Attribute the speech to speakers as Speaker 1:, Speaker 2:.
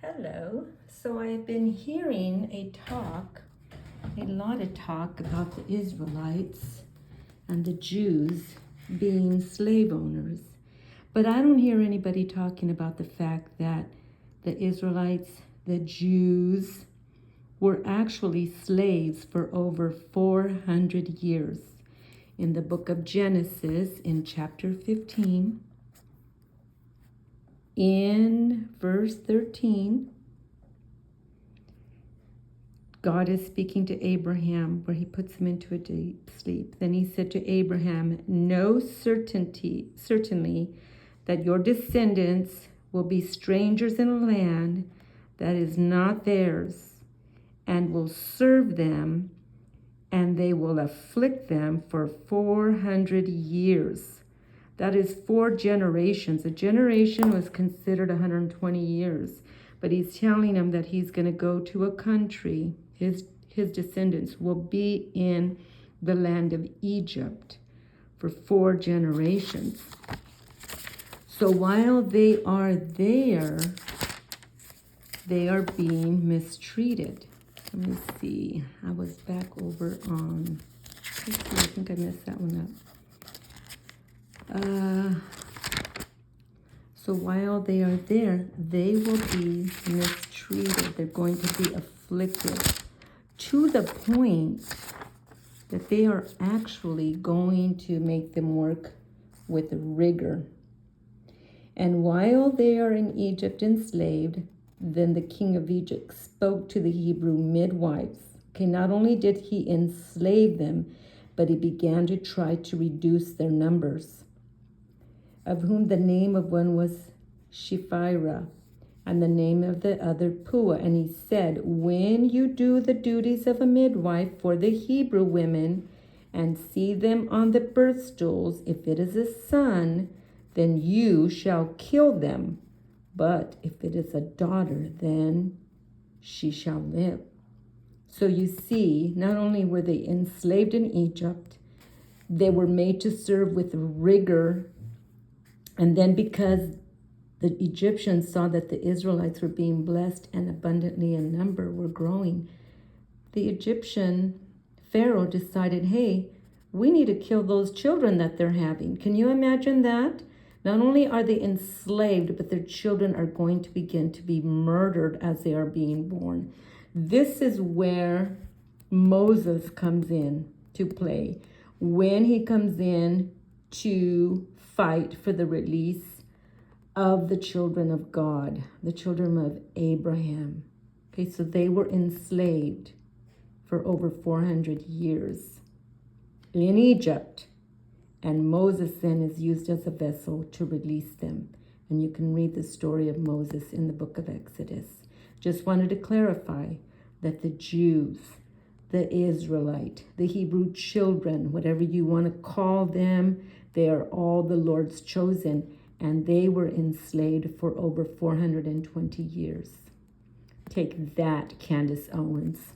Speaker 1: Hello. So I've been hearing a lot of talk about the Israelites and the Jews being slave owners. But I don't hear anybody talking about the fact that the Israelites, the Jews, were actually slaves for over 400 years. In the book of Genesis, in chapter 15, in verse 13, God is speaking to Abraham, where he puts him into a deep sleep. Then he said to Abraham, "Know certainly that your descendants will be strangers in a land that is not theirs, and will serve them, and they will afflict them for 400 years. That is 4 generations. A generation was considered 120 years. But he's telling them that he's going to go to a country. His descendants will be in the land of Egypt for 4 generations. So while they are there, they are being mistreated. Let me see. I was back over on, I think I messed that one up. So while they are there, they will be mistreated. They're going to be afflicted to the point that they are actually going to make them work with rigor. And while they are in Egypt enslaved, then the king of Egypt spoke to the Hebrew midwives. Okay, not only did he enslave them, but he began to try to reduce their numbers, of whom the name of one was Shiphrah, and the name of the other Puah. And he said, when you do the duties of a midwife for the Hebrew women, and see them on the birth stools, if it is a son, then you shall kill them. But if it is a daughter, then she shall live. So you see, not only were they enslaved in Egypt, they were made to serve with rigor. And then because the Egyptians saw that the Israelites were being blessed and abundantly in number, were growing, the Egyptian Pharaoh decided, hey, we need to kill those children that they're having. Can you imagine that? Not only are they enslaved, but their children are going to begin to be murdered as they are being born. This is where Moses comes in to play. When he comes in to fight for the release of the children of God, the children of Abraham. Okay, so they were enslaved for over 400 years in Egypt. And Moses then is used as a vessel to release them. And you can read the story of Moses in the book of Exodus. Just wanted to clarify that the Jews, the Israelite, the Hebrew children, whatever you want to call them, they are all the Lord's chosen. And they were enslaved for over 420 years. Take that, Candance Owens.